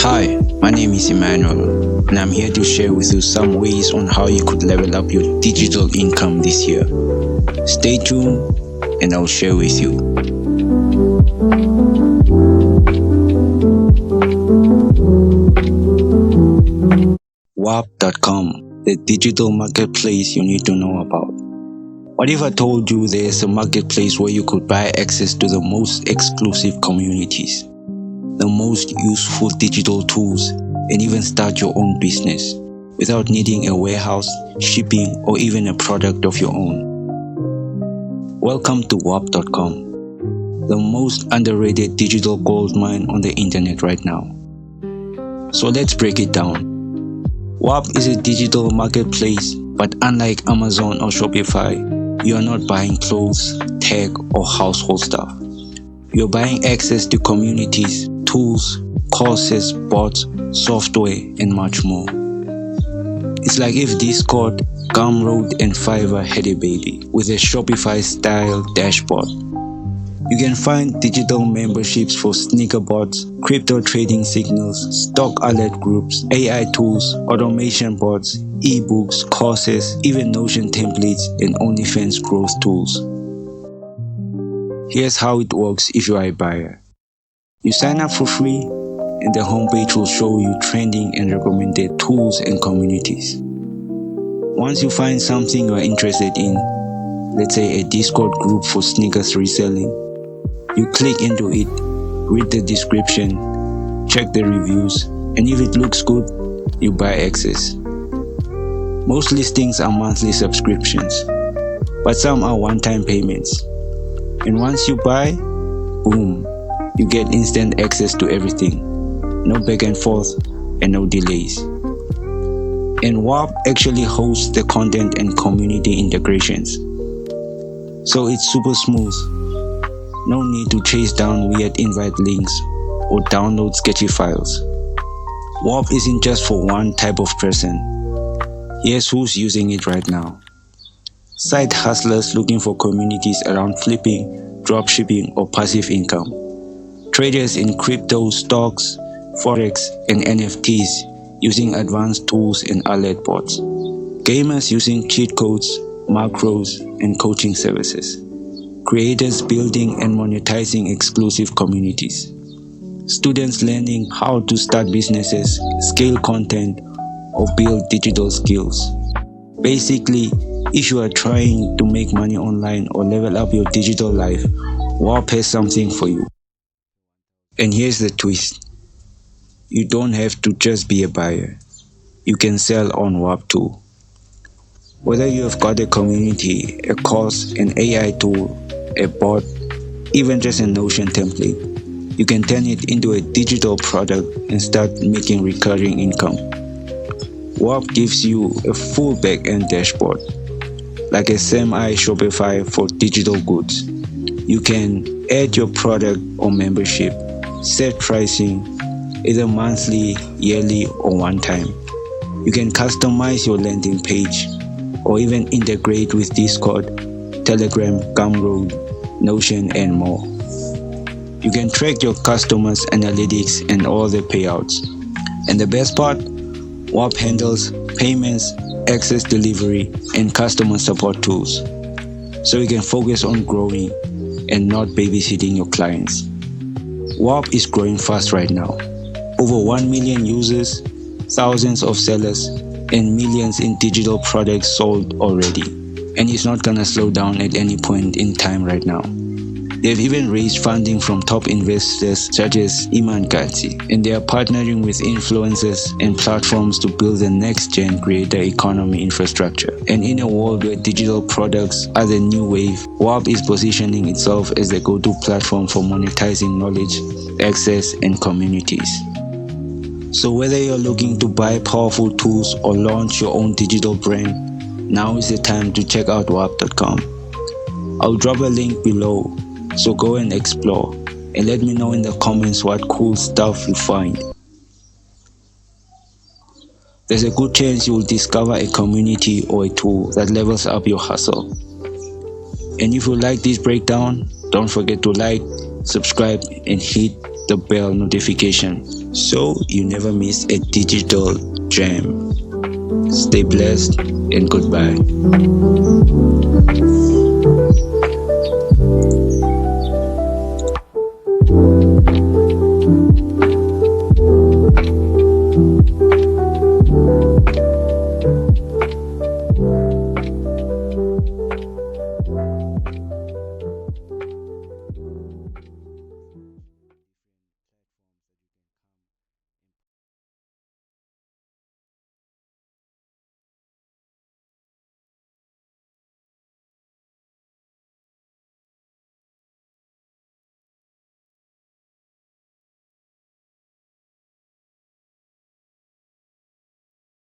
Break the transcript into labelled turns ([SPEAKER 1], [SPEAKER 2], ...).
[SPEAKER 1] Hi, my name is Emmanuel, and I'm here to share with you some ways on how you could level up your digital income this year. Stay tuned, and I'll share with you. Whop.com, the digital marketplace you need to know about. What if I told you there's a marketplace where you could buy access to the most exclusive communities, the most useful digital tools, and even start your own business without needing a warehouse, shipping, or even a product of your own? Welcome to Whop.com, the most underrated digital gold mine on the internet right now. So let's break it down. Whop is a digital marketplace, but unlike Amazon or Shopify, you are not buying clothes, tech, or household stuff. You're buying access to communities, tools, courses, bots, software, and much more. It's like if Discord, Gumroad, and Fiverr had a baby with a Shopify-style dashboard. You can find digital memberships for sneaker bots, crypto trading signals, stock alert groups, AI tools, automation bots, ebooks, courses, even Notion templates, and OnlyFans growth tools. Here's how it works if you are a buyer. You sign up for free, and the homepage will show you trending and recommended tools and communities. Once you find something you are interested in, let's say a Discord group for sneakers reselling, you click into it, read the description, check the reviews, and if it looks good, you buy access. Most listings are monthly subscriptions, but some are one-time payments. And once you buy, boom, you get instant access to everything. No back and forth and no delays. And Whop actually hosts the content and community integrations. So it's super smooth. No need to chase down weird invite links or download sketchy files. Whop isn't just for one type of person. Here's who's using it right now. Side hustlers looking for communities around flipping, dropshipping, or passive income. Traders in crypto, stocks, forex, and NFTs using advanced tools and alert bots. Gamers using cheat codes, macros, and coaching services. Creators building and monetizing exclusive communities. Students learning how to start businesses, scale content, or build digital skills. Basically, if you are trying to make money online or level up your digital life, Whop has something for you. And here's the twist. You don't have to just be a buyer. You can sell on Whop too. Whether you have got a community, a course, an AI tool, a bot, even just a Notion template, you can turn it into a digital product and start making recurring income. Whop gives you a full back-end dashboard, like a semi-Shopify for digital goods. You can add your product or membership, set pricing, either monthly, yearly, or one time. You can customize your landing page or even integrate with Discord, Telegram, Gumroad, Notion, and more. You can track your customers' analytics and all their payouts. And the best part, Whop handles payments, access delivery, and customer support tools. So you can focus on growing and not babysitting your clients. Whop is growing fast right now. Over 1 million users, thousands of sellers, and millions in digital products sold already. And it's not gonna slow down at any point in time right now. They've even raised funding from top investors such as Iman Gatsi, and they are partnering with influencers and platforms to build the next-gen creator economy infrastructure. And in a world where digital products are the new wave, Whop is positioning itself as the go-to platform for monetizing knowledge, access, and communities. So whether you're looking to buy powerful tools or launch your own digital brand, now is the time to check out Whop.com. I'll drop a link below, so go and explore and let me know in the comments what cool stuff you find. There's a good chance you will discover a community or a tool that levels up your hustle. And if you like this breakdown, don't forget to like, subscribe, and hit the bell notification so you never miss a digital gem. Stay blessed and goodbye.